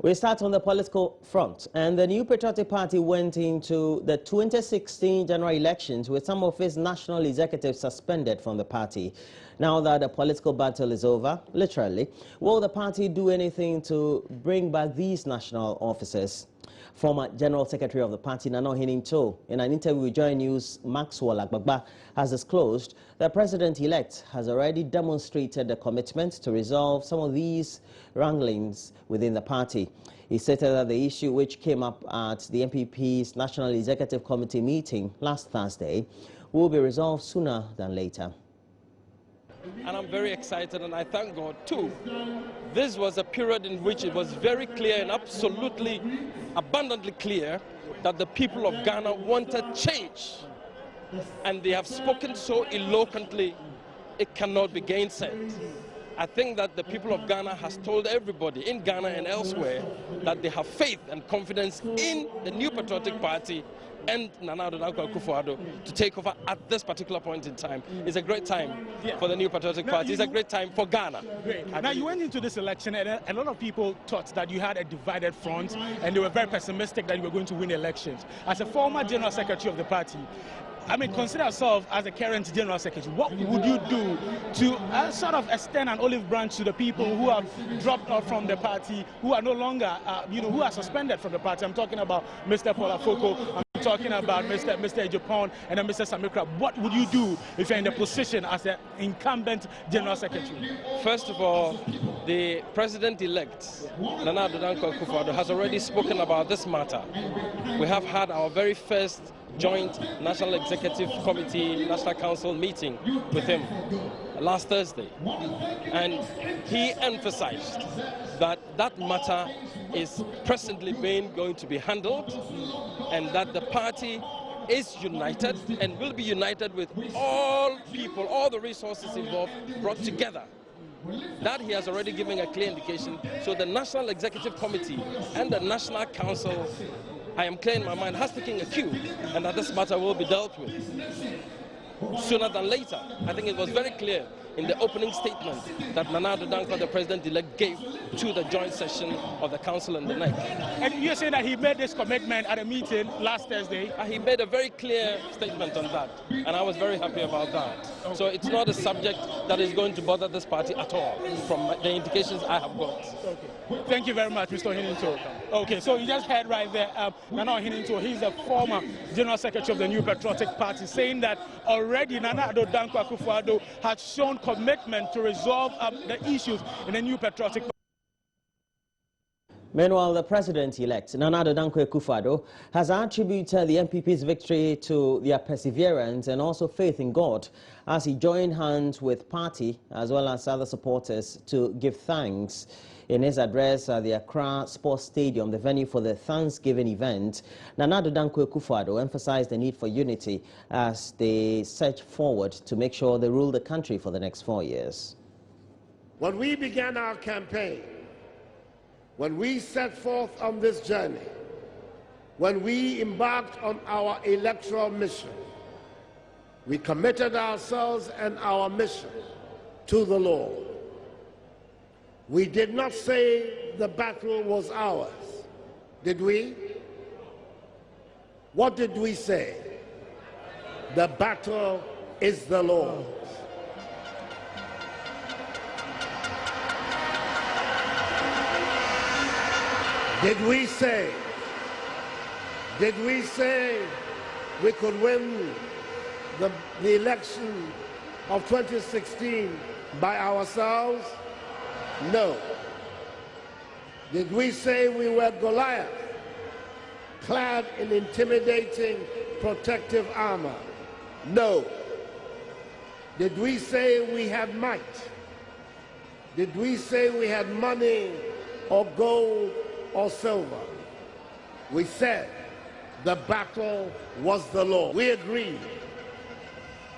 We start on the political front, and the New Patriotic Party went into the 2016 general elections with some of its national executives suspended from the party. Now that the political battle is over, literally, will the party do anything to bring back these national officers? Former General Secretary of the party, Nana Ohininto, in an interview with Joy News, Maxwell Agbagba, has disclosed that President-elect has already demonstrated the commitment to resolve some of these wranglings within the party. He stated that the issue which came up at the NPP's National Executive Committee meeting last Thursday will be resolved sooner than later. And I'm very excited, and I thank God too. This was a period in which it was very clear and absolutely abundantly clear that the people of Ghana wanted change. And they have spoken so eloquently, it cannot be gainsaid. I think that the people of Ghana has told everybody in Ghana and elsewhere that they have faith and confidence in the New Patriotic Party and Nana Akufo-Addo to take over at this particular point in time. It's a great time for the New Patriotic Party. It's a great time for Ghana. Great. Now, you went into this election and a lot of people thought that you had a divided front and they were very pessimistic that you were going to win elections. As a former General Secretary of the party, I mean, consider yourself as the current General Secretary. What would you do to sort of extend an olive branch to the people who have dropped off from the party, who are no longer, who are suspended from the party? I'm talking about Mr. Paul Afoko, I'm talking about Mr. Ejapon, and then Mr. Samikra. What would you do if you're in the position as the incumbent General Secretary? First of all, the President-elect, Nana Akufo-Addo, has already spoken about this matter. We have had our very first joint National Executive Committee, National Council meeting with him last Thursday. And he emphasized that that matter is presently going to be handled, and that the party is united and will be united with all people, all the resources involved brought together. That he has already given a clear indication. So the National Executive Committee and the National Council, I am clear in my mind, has taken a cue, and that this matter will be dealt with sooner than later. I think it was very clear in the opening statement that Nana Akufo-Addo, the President-elect, gave to the joint session of the Council and the NEC. And you're saying that he made this commitment at a meeting last Thursday? He made a very clear statement on that, and I was very happy about that. Okay. So it's not a subject that is going to bother this party at all, from the indications I have got. Okay. Thank you very much, Mr. Ohininto. Okay, so you just heard right there, Nana Ohininto, he's the former General Secretary of the New Patriotic Party, saying that already Nana Akufo-Addo has shown commitment to resolve the issues in the New Patriotic Party. Meanwhile, the President-elect, Nana Akufo-Addo, has attributed the NPP's victory to their perseverance and also faith in God, as he joined hands with party as well as other supporters to give thanks. In his address at the Accra Sports Stadium, the venue for the Thanksgiving event, Nana Akufo-Addo emphasized the need for unity as they search forward to make sure they rule the country for the next 4 years. When we began our campaign, when we set forth on this journey, when we embarked on our electoral mission, we committed ourselves and our mission to the Lord. We did not say the battle was ours, did we? What did we say? The battle is the Lord's. Did we say we could win the election of 2016 by ourselves? No. Did we say we were Goliath, clad in intimidating protective armor? No. Did we say we had might? Did we say we had money or gold or silver? We said the battle was the Lord. We agreed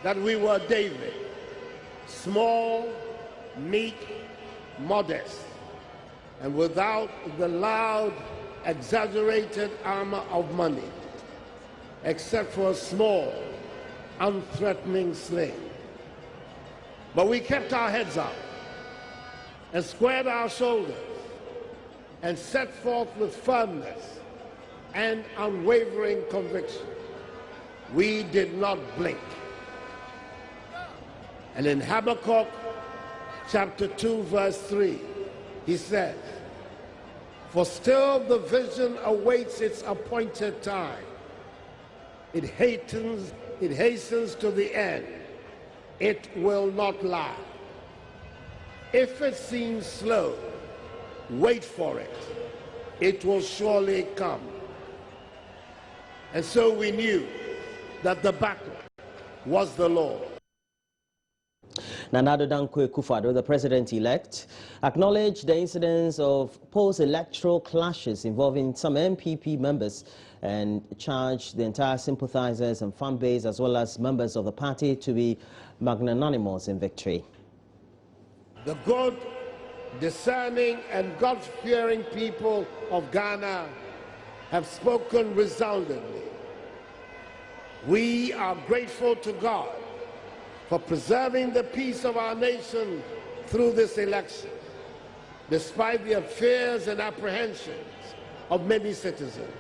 that we were David, small, meek, modest, and without the loud, exaggerated armor of money, except for a small, unthreatening sling. But we kept our heads up and squared our shoulders and set forth with firmness and unwavering conviction. We did not blink. And in Habakkuk chapter 2, verse 3, he says, "For still the vision awaits its appointed time. It hastens to the end. It will not lie. If it seems slow, wait for it. It will surely come." And so we knew that the battle was the Lord. Nana Addo Dankwa Akufo-Addo, the president-elect, acknowledged the incidents of post-electoral clashes involving some NPP members and charged the entire sympathizers and fan base as well as members of the party to be magnanimous in victory. The good, discerning and God-fearing people of Ghana have spoken resoundingly. We are grateful to God for preserving the peace of our nation through this election, despite the fears and apprehensions of many citizens.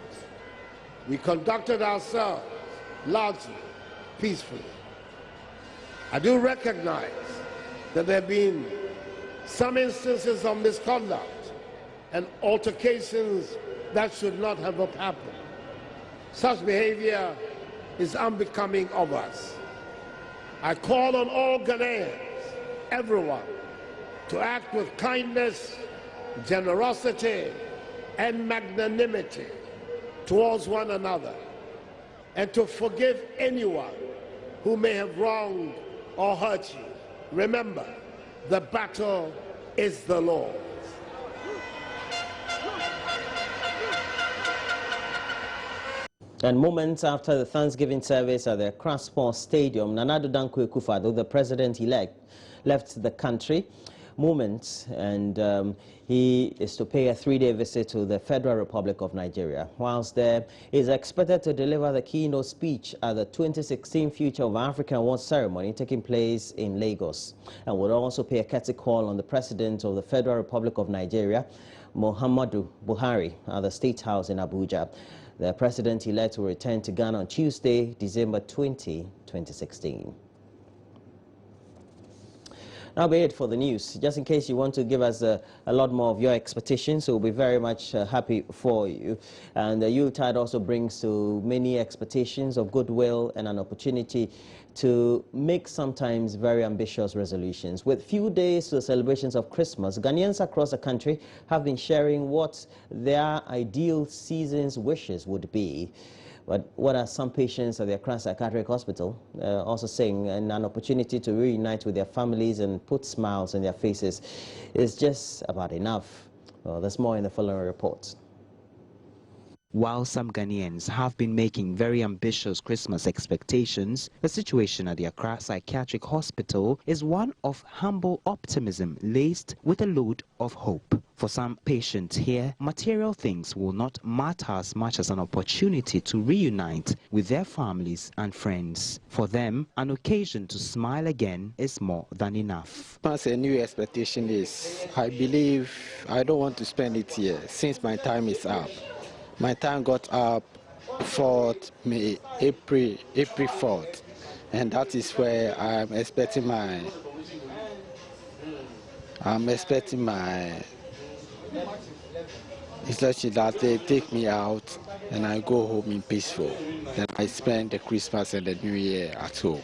We conducted ourselves largely peacefully. I do recognize that there have been some instances of misconduct and altercations that should not have happened. Such behavior is unbecoming of us. I call on all Ghanaians, everyone, to act with kindness, generosity, and magnanimity towards one another, and to forgive anyone who may have wronged or hurt you. Remember, the battle is the Lord's. And moments after the Thanksgiving service at the Accra Sports Stadium, Nana Addo Dankwa Akufo-Addo, the president-elect, left the country. Moments, and he is to pay a 3-day visit to the Federal Republic of Nigeria. Whilst there, he is expected to deliver the keynote speech at the 2016 Future of Africa Awards ceremony taking place in Lagos, and would also pay a courtesy call on the President of the Federal Republic of Nigeria, Muhammadu Buhari, at the State House in Abuja. The president-elect will return to Ghana on Tuesday, December 20, 2016. Now be it for the news. Just in case you want to give us a lot more of your expectations, we'll be very much happy for you. And the Yuletide also brings to many expectations of goodwill and an opportunity to make sometimes very ambitious resolutions. With few days to the celebrations of Christmas, Ghanaians across the country have been sharing what their ideal season's wishes would be. But what are some patients at the Accra Psychiatric Hospital also saying, and an opportunity to reunite with their families and put smiles on their faces is just about enough. Well, there's more in the following report. While some Ghanaians have been making very ambitious Christmas expectations, the situation at the Accra Psychiatric Hospital is one of humble optimism laced with a load of hope. For some patients here, material things will not matter as much as an opportunity to reunite with their families and friends. For them, an occasion to smile again is more than enough. As a new expectation is, I believe I don't want to spend it here since my time is up. My time got up 4th May, April 4th, and that is where I'm expecting my instruction that they take me out and I go home in peaceful. Then I spend the Christmas and the New Year at home.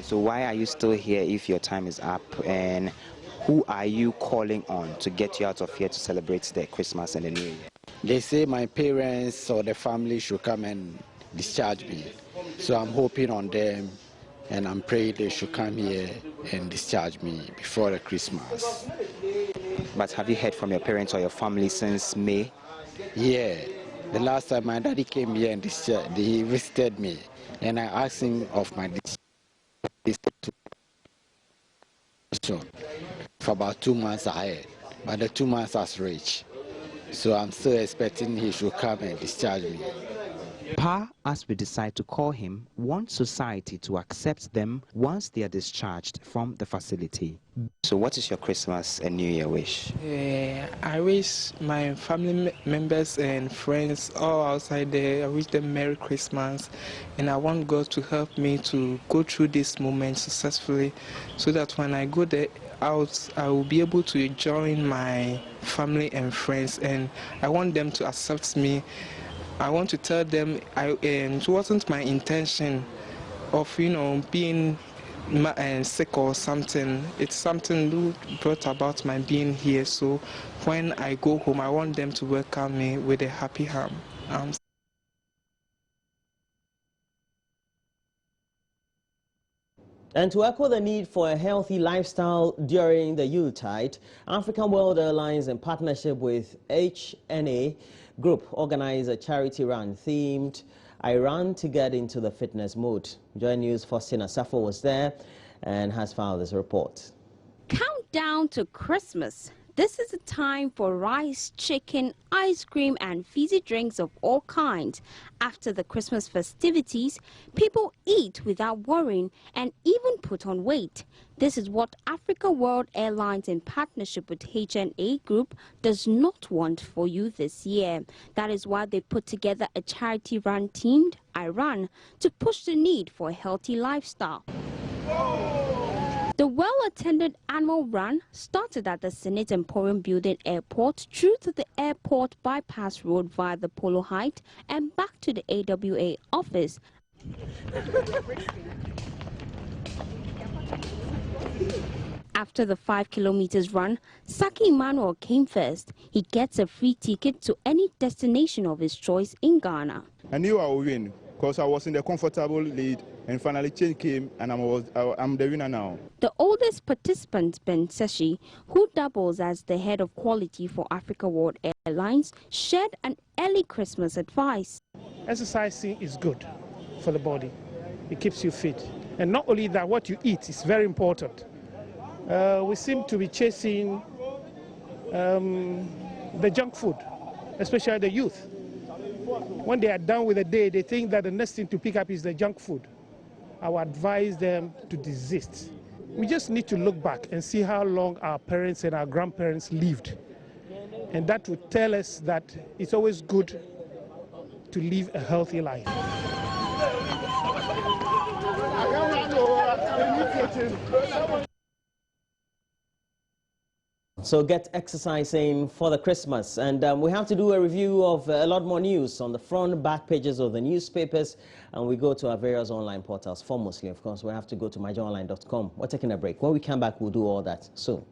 So why are you still here if your time is up, and who are you calling on to get you out of here to celebrate the Christmas and the New Year? They say my parents or the family should come and discharge me. So I'm hoping on them, and I'm praying they should come here and discharge me before the Christmas. But have you heard from your parents or your family since May? Yeah. The last time my daddy came here and he visited me, and I asked him of my discharge for about 2 months ahead. But the 2 months has reached. So I'm still expecting he should come and discharge me. Pa, as we decide to call him, wants society to accept them once they are discharged from the facility. So what is your Christmas and New Year wish? I wish my family members and friends all outside there, I wish them Merry Christmas, and I want God to help me to go through this moment successfully so that when I go there out, I will be able to join my family and friends, and I want them to accept me. I want to tell them it wasn't my intention of, being sick or something. It's something that brought about my being here. So when I go home, I want them to welcome me with a happy arms. And to echo the need for a healthy lifestyle during the Yuletide, African World Airlines, in partnership with HNA Group, organized a charity run themed "I Run to Get into the Fitness Mood." Joy News' Faustina Safo was there and has filed this report. Countdown to Christmas. This is a time for rice, chicken, ice cream and fizzy drinks of all kinds. After the Christmas festivities, people eat without worrying and even put on weight. This is what Africa World Airlines, in partnership with HNA Group, does not want for you this year. That is why they put together a charity run themed "I Run" to push the need for a healthy lifestyle. The well-attended annual run started at the Senate Emporium Building Airport, through to the airport bypass road via the Polo Height and back to the AWA office. After the 5 kilometers run, Saki Emmanuel came first. He gets a free ticket to any destination of his choice in Ghana. I knew I would win because I was in the comfortable lead, and finally change came, and I'm the winner now. The oldest participant, Ben Seshi, who doubles as the head of quality for Africa World Airlines, shared an early Christmas advice. Exercising is good for the body. It keeps you fit. And not only that, what you eat is very important. We seem to be chasing the junk food, especially the youth. When they are done with the day, they think that the next thing to pick up is the junk food. I would advise them to desist. We just need to look back and see how long our parents and our grandparents lived. And that would tell us that it's always good to live a healthy life. So get exercising for the Christmas. And we have to do a review of a lot more news on the front and back pages of the newspapers. And we go to our various online portals. Foremostly, of course, we have to go to myjoyonline.com. We're taking a break. When we come back, we'll do all that soon.